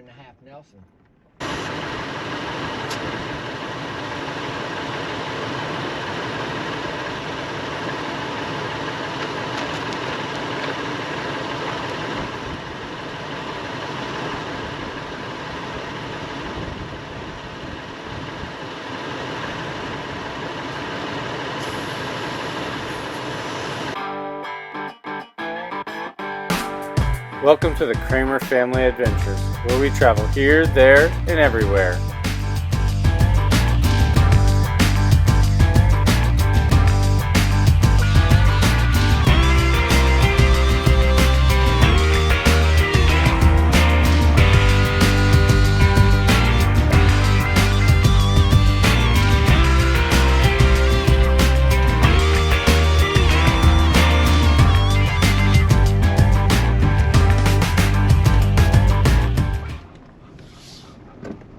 1.5 Nelson. Welcome to the Kramer Family Adventures, where we travel here, there, and everywhere.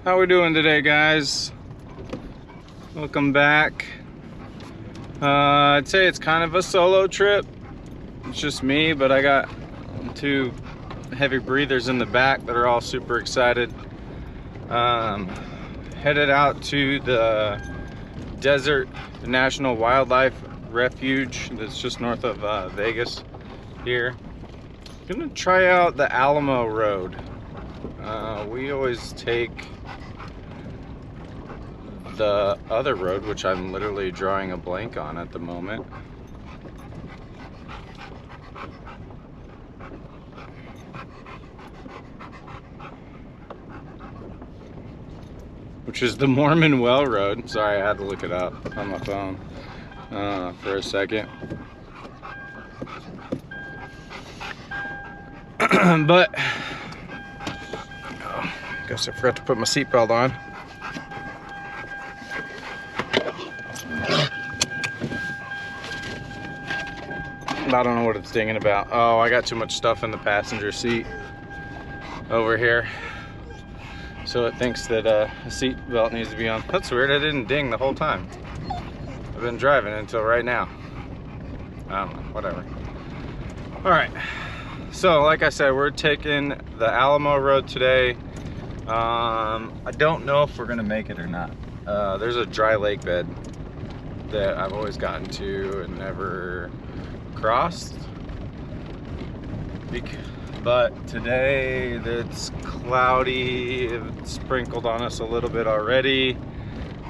How we doing today, guys? Welcome back. I'd say it's kind of a solo trip. It's just me, but I got two heavy breathers in the back that are all super excited. Headed out to the Desert National Wildlife Refuge that's just north of Vegas here. Gonna try out the Alamo Road. We always take the other road, which I'm literally drawing a blank on at the moment. Which is the Mormon Well Road. Sorry, I had to look it up on my phone for a second. But guess I forgot to put my seatbelt on. I don't know what it's dinging about. Oh, I got too much stuff in the passenger seat over here, so it thinks that a seat belt needs to be on. That's weird. I didn't ding the whole time. I've been driving until right now. I don't know, whatever. All right, so like I said, we're taking the Alamo Road today. I don't know if we're gonna make it or not. There's a dry lake bed that I've always gotten to and never crossed, but today it's cloudy. It sprinkled on us a little bit already,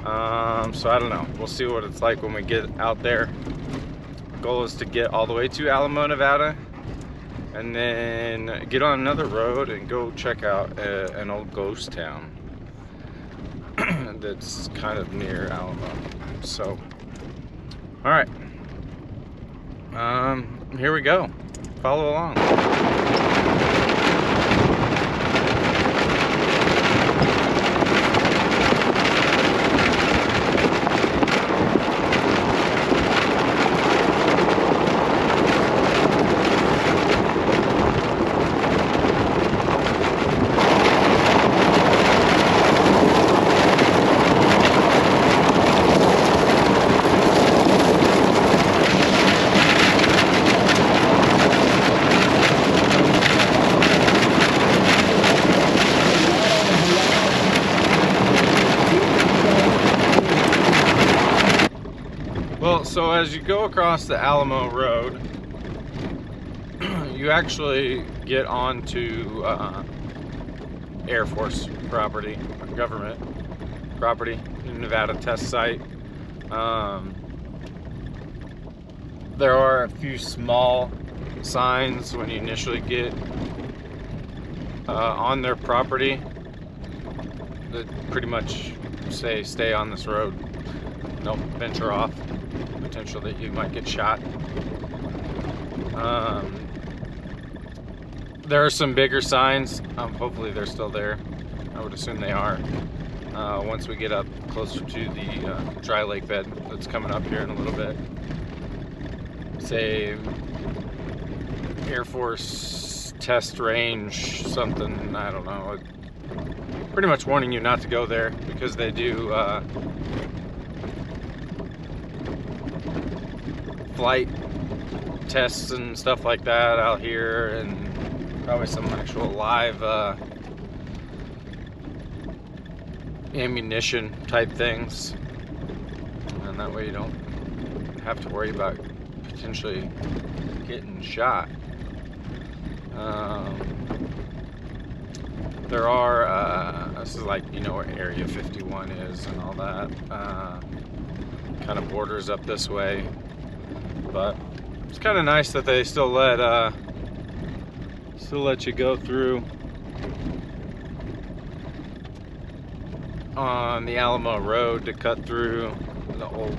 so I don't know. We'll see what it's like when we get out there. Goal is to get all the way to Alamo, Nevada, and then get on another road and go check out an old ghost town that's kind of near Alamo. So all right, here we go. Follow along. Well, so as you go across the Alamo Road, you actually get onto Air Force property, government property, Nevada test site. There are a few small signs when you initially get on their property that pretty much say stay on this road, don't venture off, potential that you might get shot. There are some bigger signs. Hopefully they're still there. I would assume they are. Once we get up closer to the dry lake bed that's coming up here in a little bit. Say Air Force test range, something, I don't know. Pretty much warning you not to go there because they do flight tests and stuff like that out here, and probably some actual live ammunition type things, and that way you don't have to worry about potentially getting shot. There are, this is like, you know where Area 51 is and all that, kind of borders up this way, but it's kind of nice that they still let you go through on the Alamo Road to cut through the old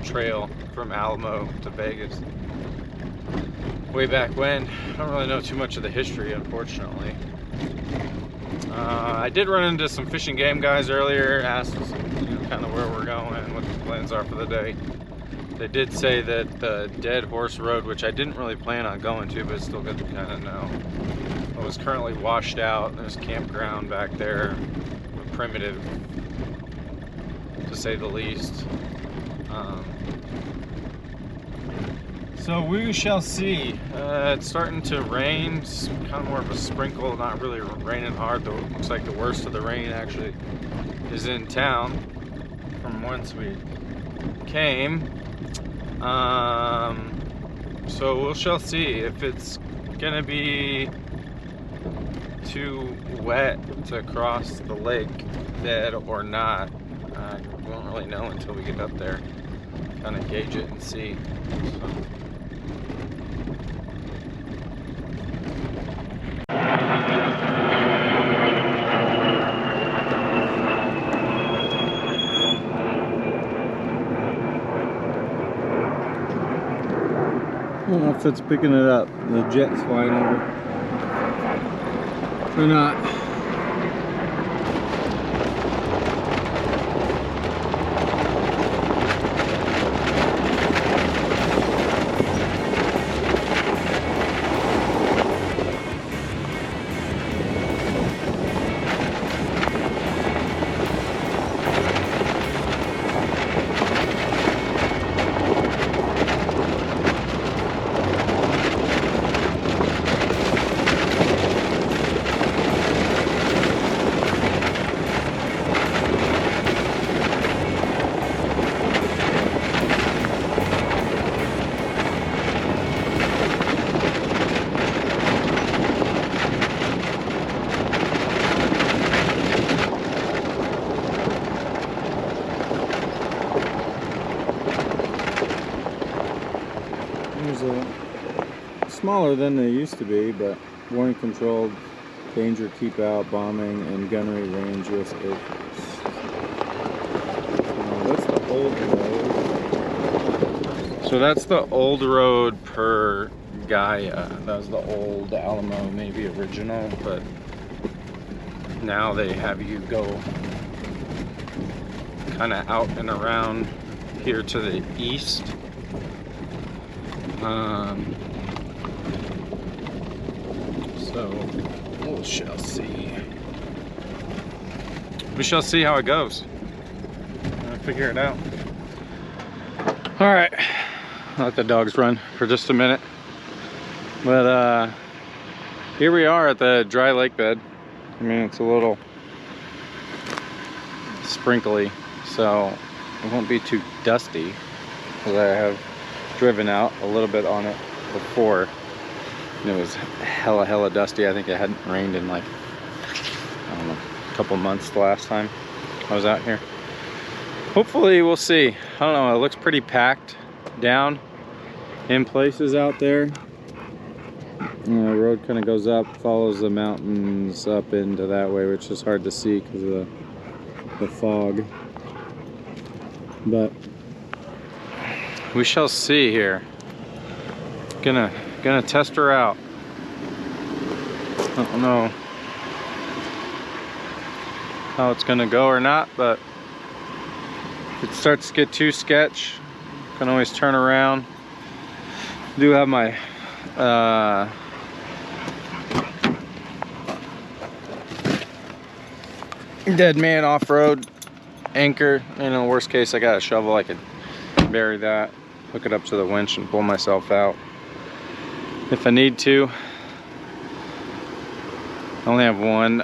trail from Alamo to Vegas. Way back when. I don't really know too much of the history, unfortunately. I did run into some Fish and Game guys earlier, asked kind of where we're going, what the plans are for the day. They did say that the Dead Horse Road, which I didn't really plan on going to, but it's still good to kind of know, it was currently washed out. There's a campground back there, primitive to say the least. So we shall see. It's starting to rain. It's kind of more of a sprinkle, not really raining hard, though it looks like the worst of the rain actually is in town from whence we came. So we shall see if it's gonna be too wet to cross the lake bed or not. We won't really know until we get up there, kind of gauge it and see. I don't know if it's picking it up. The jet's flying over. Or not. Smaller than they used to be, but warning controlled, danger, keep out, bombing, and gunnery range, US Air Force. That's the old road. So that's the old road per Gaia. That was the old Alamo, maybe original, but now they have you go kind of out and around here to the east. So we shall see. We shall see how it goes. I'll figure it out. All right, I'll let the dogs run for just a minute. But here we are at the dry lake bed. I mean, it's a little sprinkly, so it won't be too dusty, because I have driven out a little bit on it before. And it was hella dusty. I think it hadn't rained in like, I don't know, a couple months the last time I was out here. Hopefully we'll see. I don't know, it looks pretty packed down in places out there. The road kind of goes up, follows the mountains up into that way, which is hard to see because of the fog. But we shall see here. Gonna test her out. I don't know how it's gonna go or not, but if it starts to get too sketch, I can always turn around. I do have my Dead Man off-road anchor. In the worst case, I got a shovel, I could bury that, hook it up to the winch and pull myself out if I need to. I only have one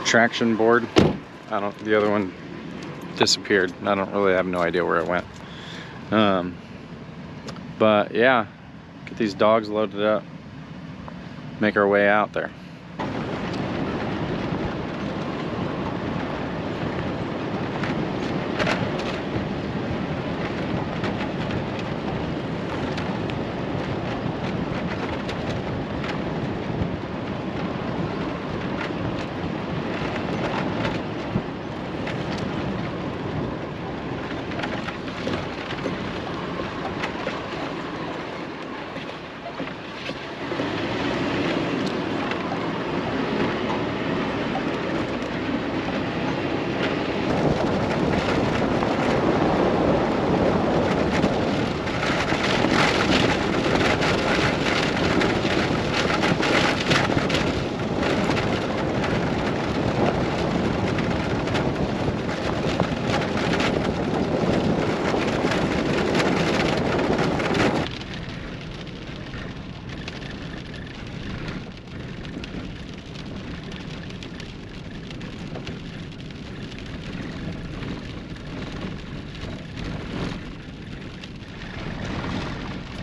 traction board the other one disappeared. I don't really have no idea where it went. But yeah, get these dogs loaded up, make our way out there.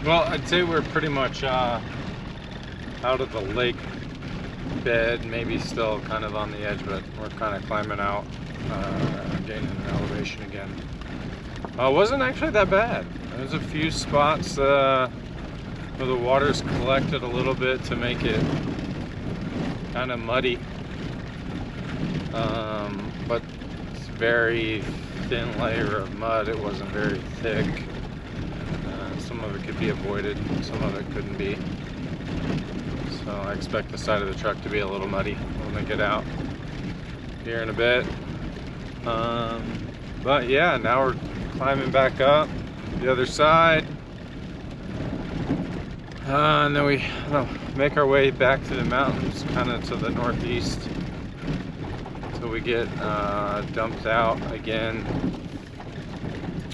Well, I'd say we're pretty much out of the lake bed, maybe still kind of on the edge, but we're kind of climbing out, gaining an elevation again. It wasn't actually that bad. There's a few spots where the water's collected a little bit to make it kind of muddy, but it's a very thin layer of mud. It wasn't very thick. Some of it could be avoided, some of it couldn't be. So I expect the side of the truck to be a little muddy when we get out here in a bit. But yeah, now we're climbing back up the other side. And then we make our way back to the mountains, kind of to the northeast, until we get dumped out again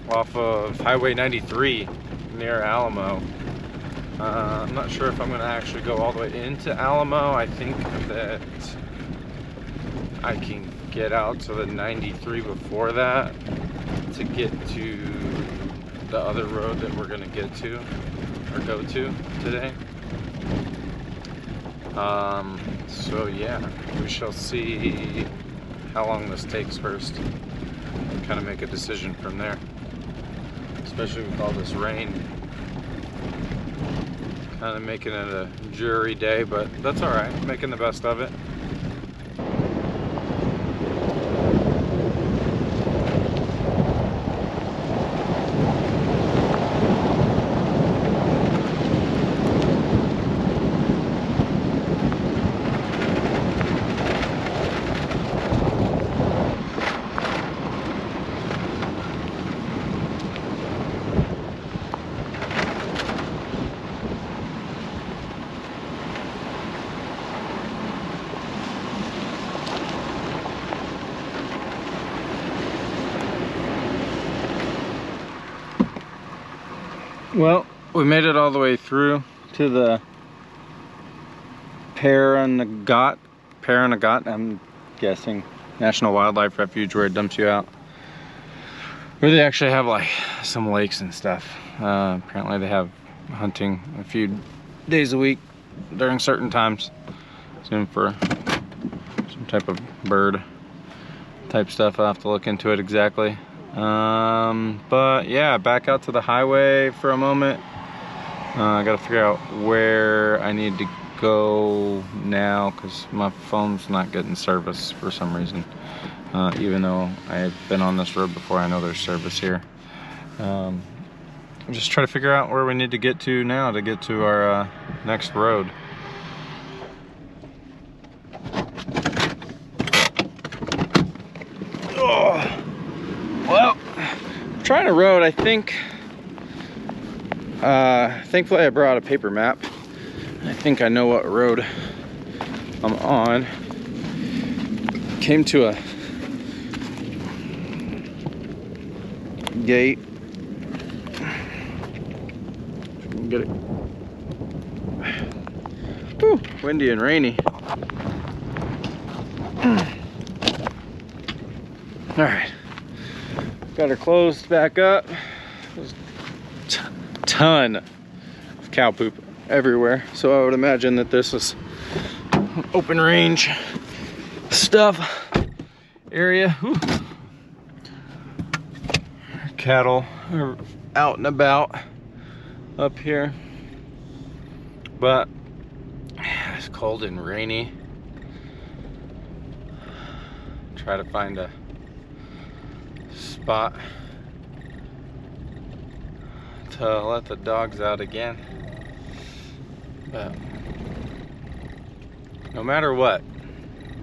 off of Highway 93. Near Alamo. I'm not sure if I'm going to actually go all the way into Alamo. I think that I can get out to the 93 before that to get to the other road that we're going to get to or go to today. So yeah, we shall see how long this takes first and kind of make a decision from there. Especially with all this rain. Kind of making it a dreary day, but that's all right. Making the best of it. Well, we made it all the way through to the Paranagat, I'm guessing, National Wildlife Refuge, where it dumps you out. Where they actually have like some lakes and stuff. Apparently they have hunting a few days a week during certain times. Soon for some type of bird type stuff. I'll have to look into it exactly. But yeah, back out to the highway for a moment. I gotta figure out where I need to go now because my phone's not getting service for some reason. Even though I've been on this road before, I know there's service here. I'm just trying to figure out where we need to get to now to get to our next road. Oh. Well, I'm trying a road. I think thankfully I brought a paper map. I think I know what road I'm on. Came to a gate. Get it. Whew, windy and rainy. All right, got her closed back up. There's a ton of cow poop everywhere, so I would imagine that this is open range stuff area. Whew. Cattle are out and about up here, but it's cold and rainy. Try to find a spot to let the dogs out again, but no matter what,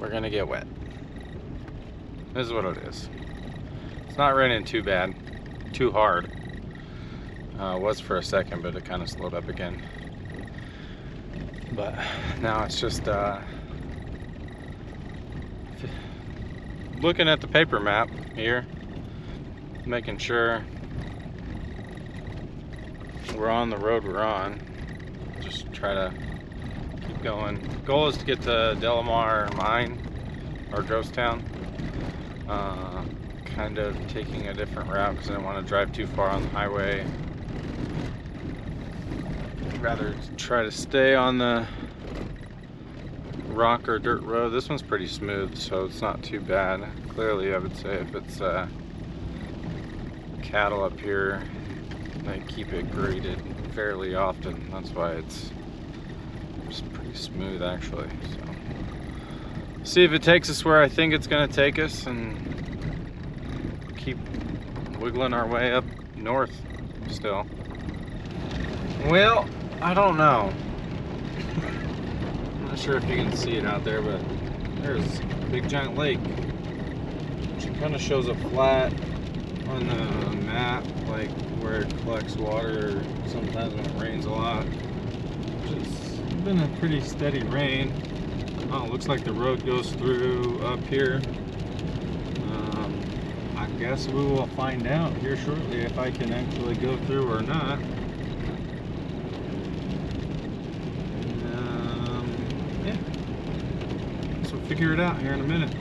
we're gonna get wet. This is what it is. It's not raining too bad, too hard. It was for a second, but it kind of slowed up again. But now it's just looking at the paper map here, making sure we're on the road we're on. Just try to keep going. Goal is to get to Delamar mine, or ghost town. Kind of taking a different route because I don't want to drive too far on the highway. I'd rather try to stay on the rock or dirt road. This one's pretty smooth, so it's not too bad. Clearly, I would say if it's cattle up here, they keep it graded fairly often. That's why it's just pretty smooth, actually. So, see if it takes us where I think it's going to take us, and keep wiggling our way up north still. Well, I don't know. I'm not sure if you can see it out there, but there's a big giant lake. It kind of shows up flat on the map, like where it collects water sometimes when it rains a lot. It's been a pretty steady rain. Oh, it looks like the road goes through up here. I guess we will find out here shortly if I can actually go through or not. Yeah, so we'll figure it out here in a minute.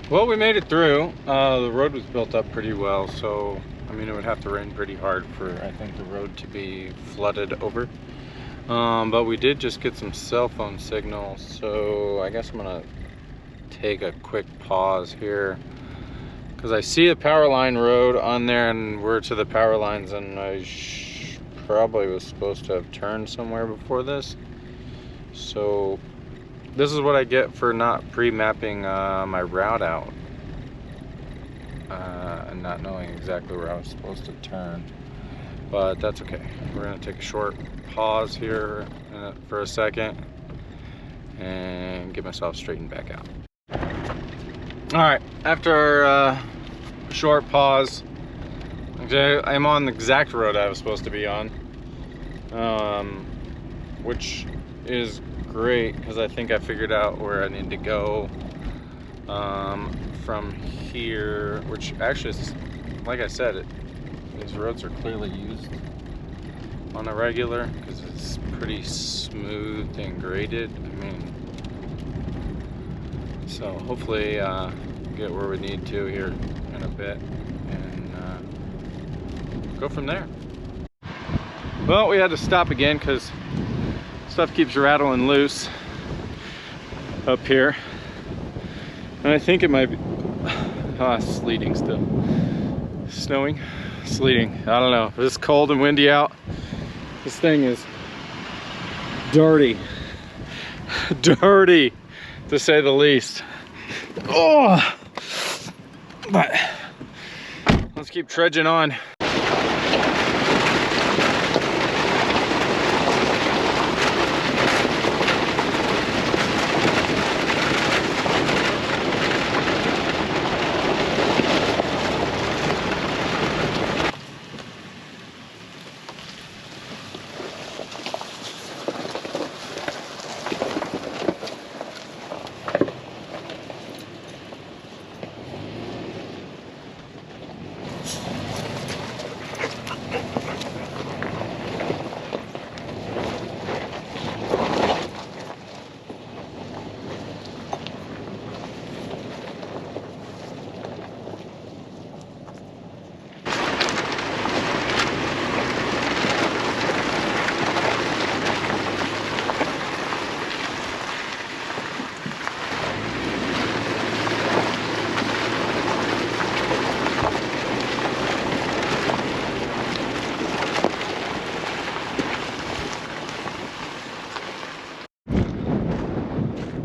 Well, we made it through. The road was built up pretty well, so I mean it would have to rain pretty hard for, I think, the road to be flooded over. But we did just get some cell phone signal, so I guess I'm gonna take a quick pause here because I see a power line road on there, and we're to the power lines, and I probably was supposed to have turned somewhere before this. So this is what I get for not pre-mapping my route out and not knowing exactly where I was supposed to turn. But that's okay. We're gonna take a short pause here for a second and get myself straightened back out. All right, after a short pause, I'm on the exact road I was supposed to be on, which is great because I think I figured out where I need to go from here, which actually is, like I said, these roads are clearly used on a regular because it's pretty smooth and graded. I mean, so hopefully get where we need to here in a bit and go from there. Well, we had to stop again because stuff keeps rattling loose up here, and I think it might be sleeting still. Snowing, sleeting, I don't know. It's cold and windy out. This thing is dirty dirty to say the least. Oh, but let's keep trudging on.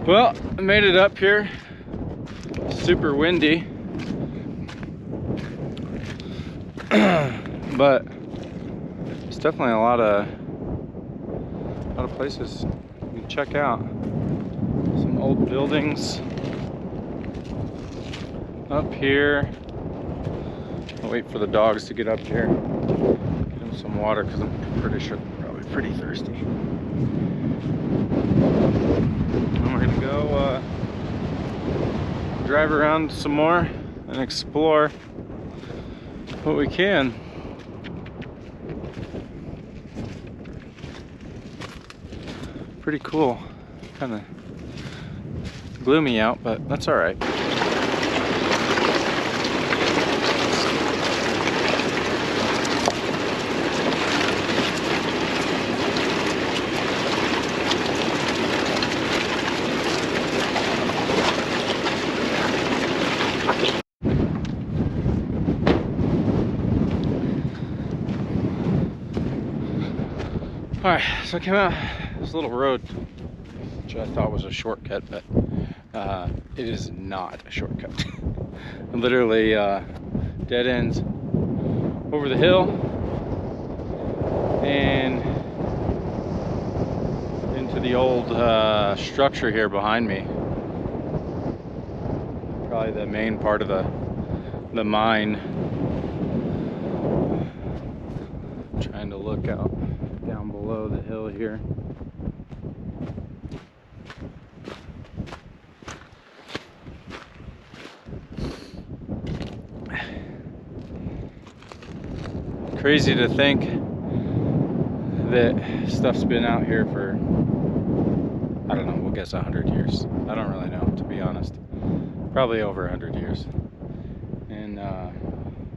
Well, I made it up here. Super windy. But it's definitely a lot of places you can check out. Some old buildings up here. I'll wait for the dogs to get up here. Give them some water because I'm pretty sure they're probably pretty thirsty. And we're gonna go drive around some more and explore what we can. Pretty cool. Kind of gloomy out, but that's all right. All right, so I came out this little road, which I thought was a shortcut, but it is not a shortcut. Literally dead ends over the hill and into the old structure here behind me. Probably the main part of the mine. Trying to look out down below the hill here. Crazy to think that stuff's been out here for, I don't know, we'll guess 100 years. I don't really know, to be honest. Probably over 100 years. And a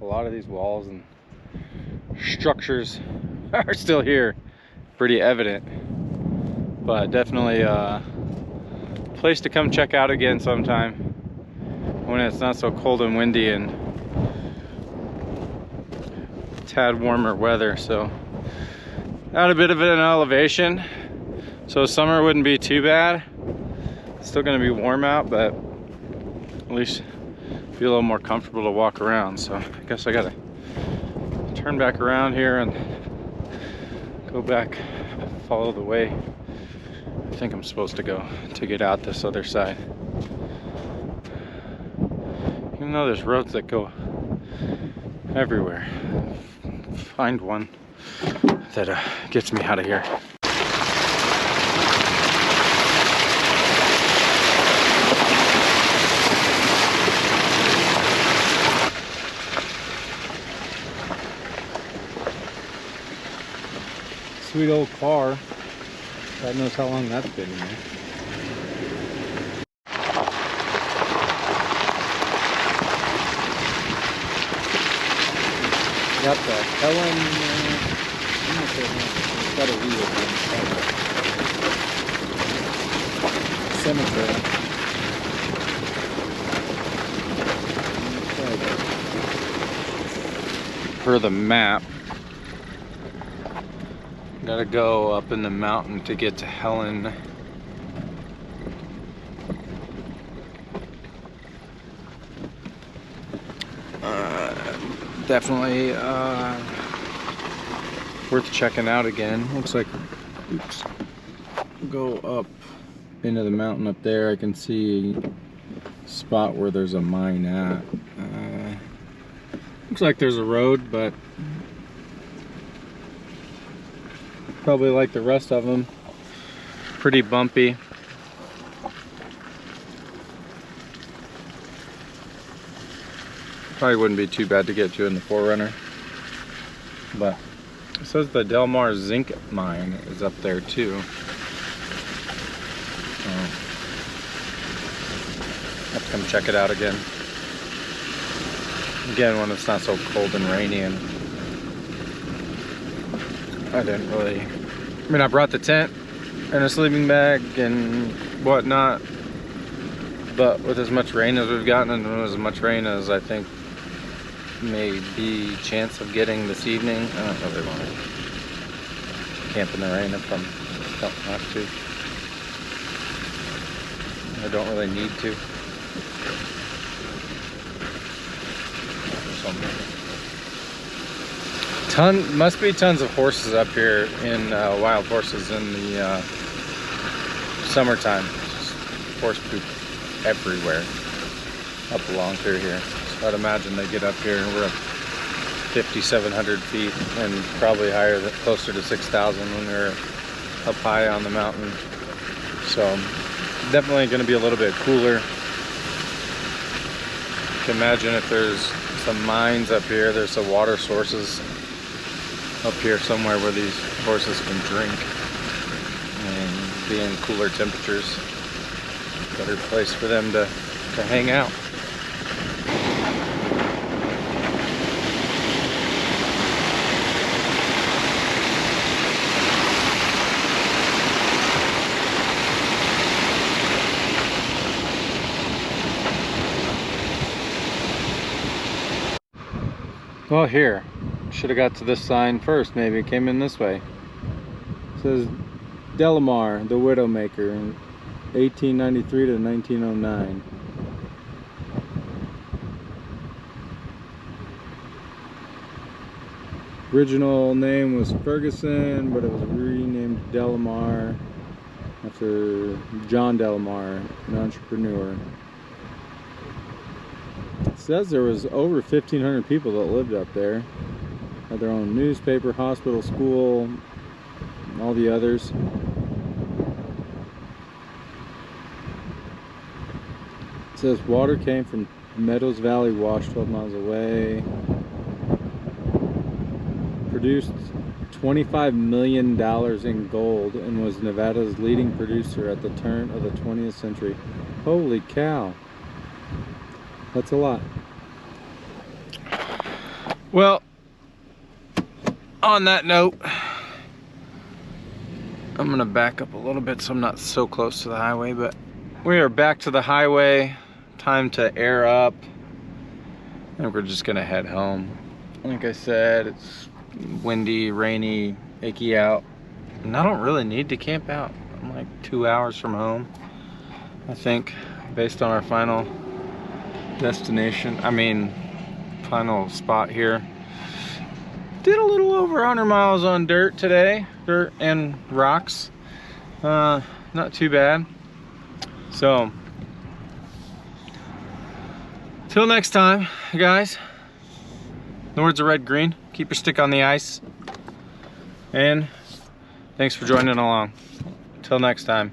lot of these walls and structures are still here. Pretty evident. But definitely a place to come check out again sometime when it's not so cold and windy and tad warmer weather. So at a bit of an elevation, so summer wouldn't be too bad. It's still going to be warm out, but at least be a little more comfortable to walk around. So I guess I gotta turn back around here and go back, follow the way I think I'm supposed to go to get out this other side. Even though there's roads that go everywhere, find one that gets me out of here. Sweet old car. God knows how long that's been in there. Got the Helen, I'm not sure it's got a wheel cemetery. Per the map, gotta go up in the mountain to get to Helen. Definitely worth checking out again. Looks like, oops, go up into the mountain up there. I can see a spot where there's a mine at. Looks like there's a road, but probably like the rest of them, pretty bumpy. Probably wouldn't be too bad to get to in the 4Runner. But it says the Delamar zinc mine is up there too. Have to come check it out again. Again, when it's not so cold and rainy, and I didn't really, I mean, I brought the tent and a sleeping bag and whatnot, but with as much rain as we've gotten, and as much rain as I think may be chance of getting this evening, I don't really want to camp in the rain if I don't have to. I don't really need to. Must be tons of horses up here in wild horses in the summertime. Just horse poop everywhere up along through here. So I'd imagine they get up here, and we're up 5,700 feet and probably higher, closer to 6,000 when we're up high on the mountain. So definitely going to be a little bit cooler. You can imagine if there's some mines up here, there's some water sources up here somewhere where these horses can drink and be in cooler temperatures. Better place for them to hang out. Well, here, should have got to this sign first. Maybe it came in this way. It says Delamar, the Widowmaker, in 1893 to 1909. Original name was Ferguson, but it was renamed Delamar after John Delamar, an entrepreneur. It says there was over 1,500 people that lived up there. Had their own newspaper, hospital, school, and all the others. It says water came from Meadows Valley Wash 12 miles away. Produced $25 million in gold and was Nevada's leading producer at the turn of the 20th century. Holy cow. That's a lot. Well, on that note, I'm gonna back up a little bit so I'm not so close to the highway, but we are back to the highway. Time to air up, and we're just gonna head home. Like I said, it's windy, rainy, icky out, and I don't really need to camp out. I'm like 2 hours from home, I think, based on our final destination, final spot here. Did a little over 100 miles on dirt today, dirt and rocks. Not too bad. So till next time, guys, the words are red green. Keep your stick on the ice, and thanks for joining along. Till next time.